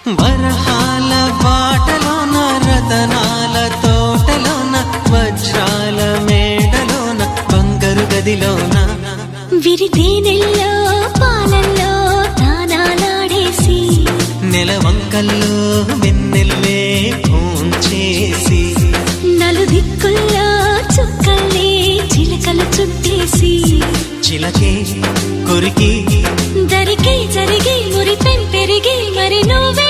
వరహాల బాటలోన రతనాల తోటలోన వజ్రాల మేడలోన బంగారు గదిలోన విరితేనెల్లో పాలల్లో తానాలాడేసి నెలవంకల్లో వెన్నెల్లే భోంచేసి నలుదిక్కుల్లో చుక్కల్లే చిలకలు చుట్టేసి చిలకే కొరికి దరికి జరిగి మురిపెం పెరిగి మరి నువ్వే